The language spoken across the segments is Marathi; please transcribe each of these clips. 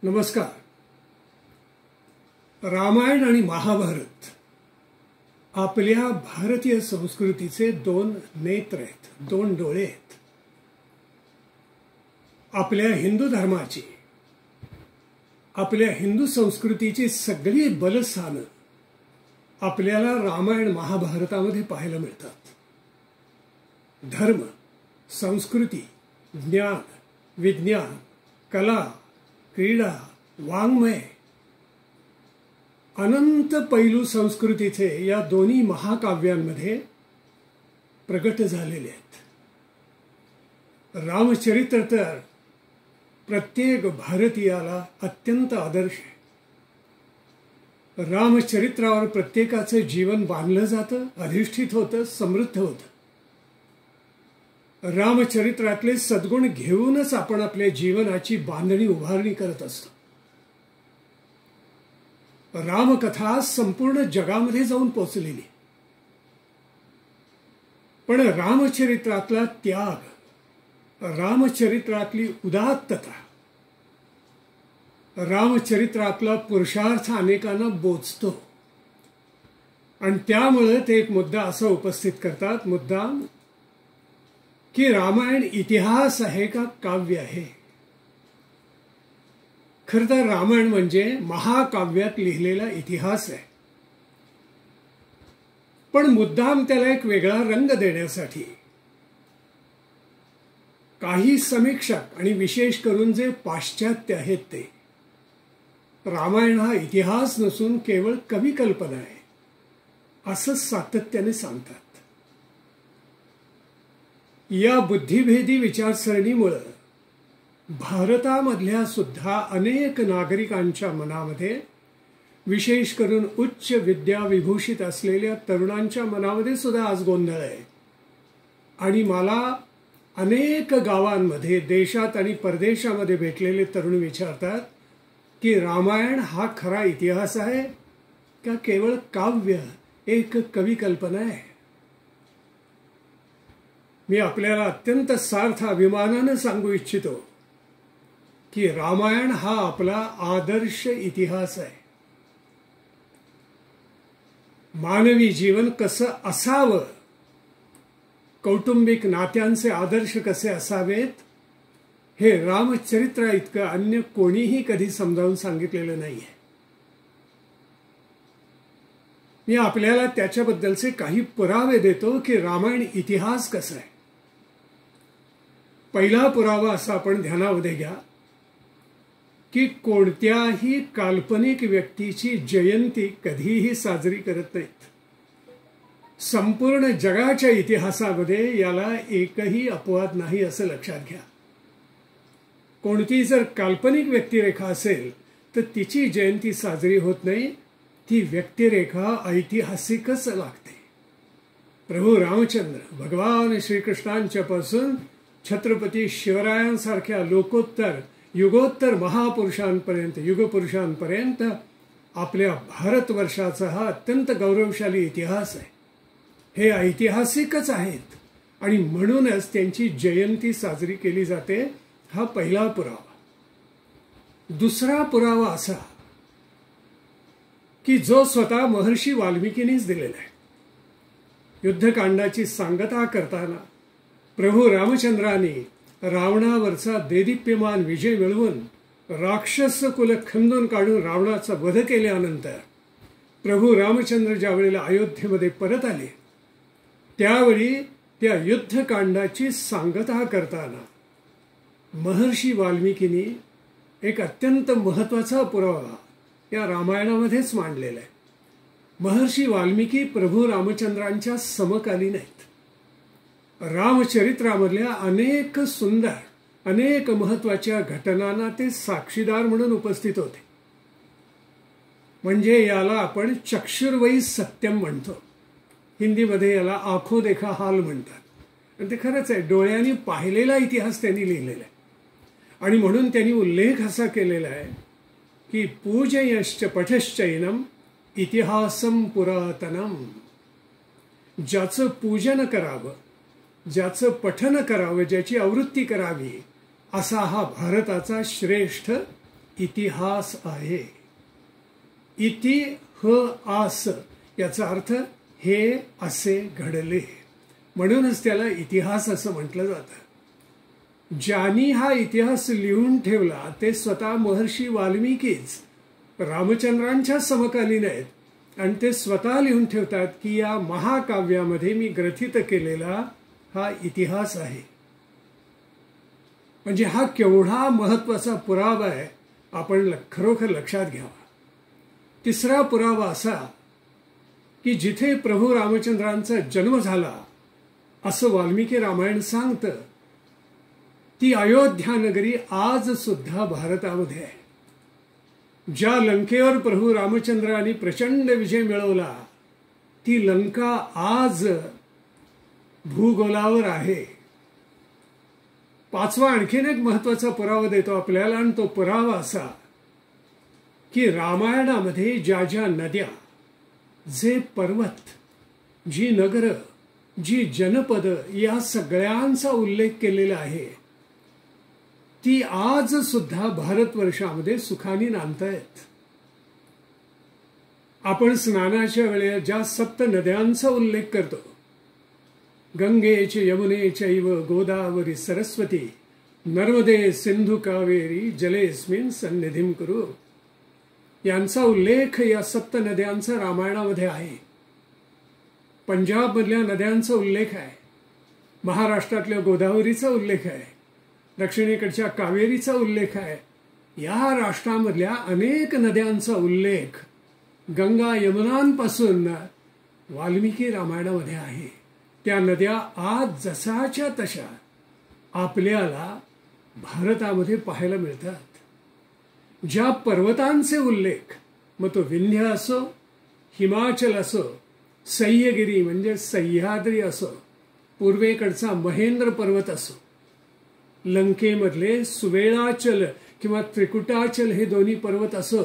नमस्कार. रामायण आणि महाभारत आपल्या भारतीय संस्कृतीचे दोन नेत्र आहेत, दोन डोळे आहेत. आपल्या हिंदू धर्माची, आपल्या हिंदू संस्कृतीची सगळी बलस्थानं आपल्याला रामायण महाभारतामध्ये पाहायला मिळतात. धर्म, संस्कृती, ज्ञान, विज्ञान, कला, क्रीडा, वाङ्मय, अनंत पैलू संस्कृतीचे या दोन्ही महाकाव्यांमध्ये प्रगट झालेले आहेत. रामचरित्र तर प्रत्येक भारतीयाला अत्यंत आदर्श आहे. रामचरित्रावर प्रत्येकाचं जीवन बांधलं जातं, अधिष्ठित होतं, समृद्ध होतं. रामचरित्रातले सद्गुण घेऊनच आपण आपल्या जीवनाची बांधणी उभारणी करत असतो. रामकथा संपूर्ण जगामध्ये जाऊन पोचलेली, पण रामचरित्रातला त्याग, रामचरित्रातली उदात्तता, रामचरित्रातला पुरुषार्थ अनेकांना बोचतो. आणि त्यामुळे ते एक मुद्दा असा उपस्थित करतात, मुद्दाम, की रामायण इतिहास आहे का काव्य आहे. खरं तर रामायण म्हणजे महाकाव्यात लिहिलेला इतिहास आहे. पण मुद्दाम त्याला एक वेगळा रंग देण्यासाठी काही समीक्षक आणि विशेष करून जे पाश्चात्य आहेत ते रामायण हा इतिहास नसून केवळ कविकल्पना आहे असं सातत्याने सांगतात. या बुद्धिभेदी विचारसरणीमुळे भारतामधल्या सुद्धा अनेक नागरिकांच्या मनामध्ये, विशेष करून उच्च विद्या विभूषित असलेल्या तरुणांच्या मनामध्ये सुद्धा आज गोंधळ आहे. आणि मला अनेक गावांमध्ये, देशात आणि परदेशामध्ये भेटलेले तरुण विचारतात की रामायण हा खरा इतिहास आहे का केवळ काव्य, एक कविकल्पना आहे. मी आपल्याला अत्यंत सार्थ अभिमानाने सांगू इच्छितो की रामायण हा आपला आदर्श इतिहास आहे. मानवी जीवन कसं असावं, कौटुंबिक नात्यांचे आदर्श कसे असावेत, हे रामचरित्र इतकं अन्य कोणीही कधी समजावून सांगितलेलं नाहीये. मी आपल्याला त्याच्याबद्दलचे काही पुरावे देतो की रामायण इतिहास कसा आहे. पहिला पुरावा असा आपण ध्यानामध्ये घ्या की कोणत्याही काल्पनिक व्यक्तीची जयंती कधीही साजरी करत नाहीत. संपूर्ण जगाच्या इतिहासामध्ये याला एकही अपवाद नाही असं लक्षात घ्या. कोणती जर काल्पनिक व्यक्तिरेखा असेल तर तिची जयंती साजरी होत नाही, ती व्यक्तिरेखा ऐतिहासिकच लागते. प्रभू रामचंद्र, भगवान श्रीकृष्णांच्या पासून छत्रपती शिवरायांसारख्या लोकोत्तर युगोत्तर महापुरुषांपर्यंत, युगपुरुषांपर्यंत आपल्या भारतवर्षाचा हा अत्यंत गौरवशाली इतिहास आहे. हे ऐतिहासिकच आहेत आणि म्हणूनच त्यांची जयंती साजरी केली जाते. हा पहिला पुरावा. दुसरा पुरावा असा की जो स्वतः महर्षी वाल्मिकींनीच दिलेला आहे. युद्धकांडाची सांगता करताना प्रभू रामचंद्रांनी रावणावरचा देदीप्यमान विजय मिळवून राक्षस कुल खंदून काढून रावणाचा वध केल्यानंतर प्रभू रामचंद्र ज्या वेळेला अयोध्येमध्ये परत आले त्यावेळी त्या युद्धकांडाची सांगता करताना महर्षी वाल्मिकींनी एक अत्यंत महत्वाचा पुरावा या रामायणामध्येच मांडलेला आहे. महर्षी वाल्मिकी प्रभू रामचंद्रांच्या समकालीन आहेत. रामचरित्रामधल्या अनेक सुंदर, अनेक महत्वाच्या घटनांना ते साक्षीदार म्हणून उपस्थित होते. म्हणजे याला आपण चक्षुर्वयी सत्यम म्हणतो. हिंदीमध्ये याला आंखों देखा हाल म्हणतात. आणि ते खरंच आहे, डोळ्यांनी पाहिलेला इतिहास त्यांनी लिहिलेला आहे. आणि म्हणून त्यांनी उल्लेख असा केलेला आहे की पूजयश्च पठश्चैनम इतिहासम पुरातनम. ज्याचं पूजन करावं, ज्याचं पठन करावं, ज्याची आवृत्ती करावी, असा हा भारताचा श्रेष्ठ इतिहास आहे. इति ह आस याचा अर्थ हे असे घडले, म्हणूनच त्याला इतिहास असं म्हटलं जातं. ज्यांनी हा इतिहास लिहून ठेवला ते स्वतः महर्षी वाल्मिकीच रामचंद्रांच्या समकालीन आहेत आणि ते स्वतः लिहून ठेवतात की या महाकाव्यामध्ये मी ग्रथित केलेला हा इतिहास आहे. म्हणजे हा केवढा महत्वाचा पुरावा आहे, आपण खरोखर लक्षात घ्यावा. तिसरा पुरावा असा की जिथे प्रभू रामचंद्रांचा जन्म झाला असं वाल्मिकी रामायण सांगतं, ती अयोध्या नगरी आज सुद्धा भारतामध्ये आहे. ज्या लंकेवर प्रभू रामचंद्रांनी प्रचंड विजय मिळवला ती लंका आज भूगोलावर आहे. पाचवा आणखीन एक महत्वाचा पुरावा देतो आपल्याला, आणि तो पुरावा असा की रामायणामध्ये ज्या ज्या नद्या, जे पर्वत, जी नगर, जी जनपद या सगळ्यांचा उल्लेख केलेला आहे ती आज सुद्धा भारतवर्षामध्ये सुखाने नांदतायत. आपण स्नानाच्या वेळेला ज्या 7 नद्यांचा उल्लेख करतो, गंगे च यमुने चैव गोदावरी सरस्वती नर्मदे सिंधू कावेरी जलेस्मिन सन्निधिं कुरु, यांचा उल्लेख या 7 नद्यांचा रामायणामध्ये आहे. पंजाबमधल्या नद्यांचा उल्लेख आहे, महाराष्ट्रातल्या गोदावरीचा उल्लेख आहे, दक्षिणेकडच्या कावेरीचा उल्लेख आहे. या राष्ट्रामधल्या अनेक नद्यांचा उल्लेख गंगा यमुनांपासून वाल्मिकी रामायणामध्ये आहे. त्या नद्या आज जसाच्या तशा आपल्याला भारतामध्ये पाहायला मिळतात. ज्या पर्वतांचे उल्लेख, मग तो विंध्य असो, हिमाचल असो, सह्यगिरी म्हणजे सह्याद्री असो, पूर्वेकडचा महेंद्र पर्वत असो, लंकेमधले सुवेळाचल किंवा त्रिकुटाचल हे दोन्ही पर्वत असो,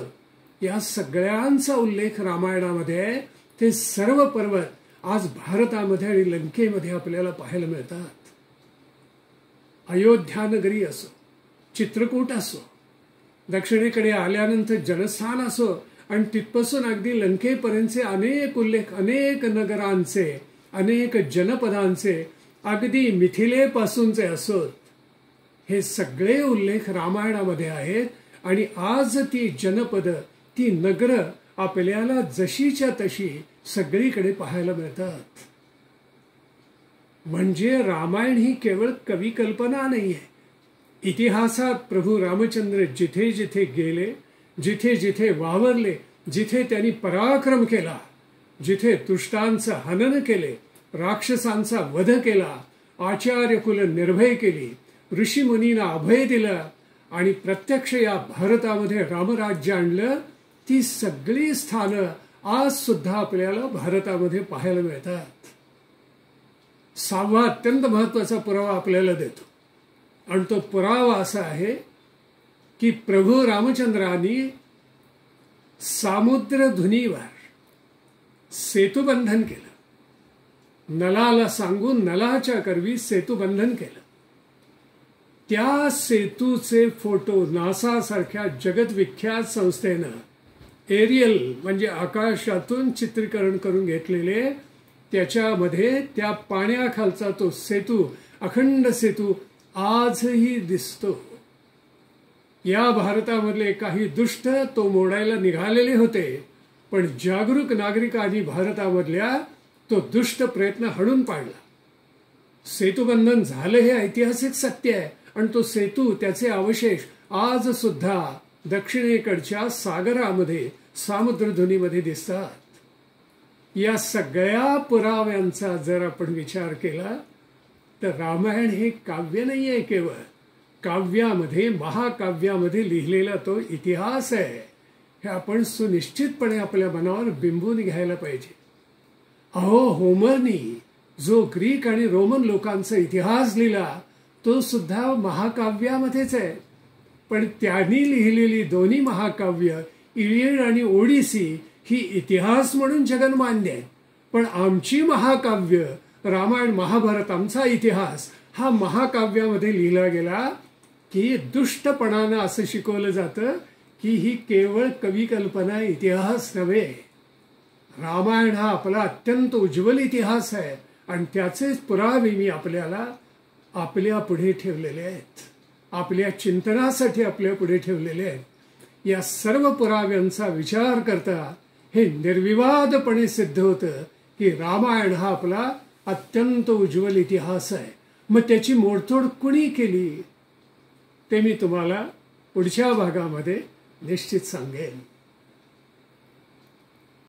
या सगळ्यांचा उल्लेख रामायणामध्ये आहे. ते सर्व पर्वत आज भारतामध्ये आणि लंकेमध्ये आपल्याला पाहायला मिळतात. अयोध्या नगरी असो, चित्रकूट असो, दक्षिणेकडे आल्यानंतर जनस्थान असो, आणि तिथपासून अगदी लंकेपर्यंतचे अनेक उल्लेख, अनेक नगरांचे, अनेक जनपदांचे, अगदी मिथिलेपासूनचे असोत, हे सगळे उल्लेख रामायणामध्ये आहेत. आणि आज ती जनपद, ती नगर आपल्याला जशीच्या तशी सगळीकडे पाहायला मिळतात. म्हणजे रामायण ही केवळ कवी कल्पना नाहीये. इतिहासात प्रभू रामचंद्र जिथे जिथे गेले, जिथे जिथे वावरले, जिथे त्यांनी पराक्रम केला, जिथे दुष्टांचं हनन केले, राक्षसांचा वध केला, आचार्यकुल निर्भय केली, ऋषीमुनींना अभय दिलं आणि प्रत्यक्ष या भारतामध्ये रामराज्य आणलं, ती सगळी स्थानं आज सुद्धा आपल्याला भारतामध्ये पाहायला मिळतात. 6वा अत्यंत महत्वाचा पुरावा आपल्याला देतो, आणि तो पुरावा असा आहे की प्रभू रामचंद्रांनी सामुद्रधुनीवर सेतुबंधन केलं. नलाला सांगून नलाच्या करवी सेतुबंधन केलं. त्या सेतूचे फोटो नासा सारख्या जगतविख्यात संस्थेनं एरियल म्हणजे आकाशातून चित्रीकरण करून घेतलेले, त्याच्यामध्ये त्या पाण्याखालचा तो सेतू, अखंड सेतू आजही दिसतो. या भारतामधले काही दुष्ट तो मोडायला निघालेले होते, पण जागरूक नागरिकांनी भारतामधल्या तो दुष्ट प्रयत्न हाणून पाडला. सेतुबंधन झालं हे ऐतिहासिक सत्य आहे, आणि तो सेतू, त्याचे अवशेष आज सुद्धा दक्षिणेकडच्या सागरामध्ये, सामुद्रधुनीमध्ये दिसतात. या सगळ्या पुराव्यांचा जर आपण विचार केला तर रामायण हे काव्य नाहीये, केवळ काव्यामध्ये, महाकाव्यामध्ये लिहिलेला तो इतिहास आहे. हे आपण सुनिश्चितपणे आपल्या मनावर बिंबून घ्यायला पाहिजे. अहो, होमरनी जो ग्रीक आणि रोमन लोकांचा इतिहास लिहिला तो सुद्धा महाकाव्यामध्येच आहे, पण त्यांनी लिहिलेली दोन्ही महाकाव्य इलियड आणि ओडिसी ही इतिहास म्हणून जगन्मान्य आहे. पण आमची महाकाव्य रामायण, महाभारत, आमचा इतिहास हा महाकाव्यामध्ये लिहिला गेला की दुष्टपणानं असं शिकवलं जातं की ही केवळ कविकल्पना इतिहास नव्हे. रामायण हा आपला अत्यंत उज्ज्वल इतिहास आहे आणि त्याचेच पुरावे मी आपल्याला आपल्या पुढे ठेवलेले आहेत, आपल्या चिंतनासाठी आपल्या पुढे ठेवलेले आहेत. या सर्व पुराव्यांचा विचार करता हे निर्विवादपणे सिद्ध होतं की रामायण हा आपला अत्यंत उज्ज्वल इतिहास आहे. मग त्याची मोडतोड कुणी केली ते मी तुम्हाला पुढच्या भागामध्ये निश्चित सांगेन.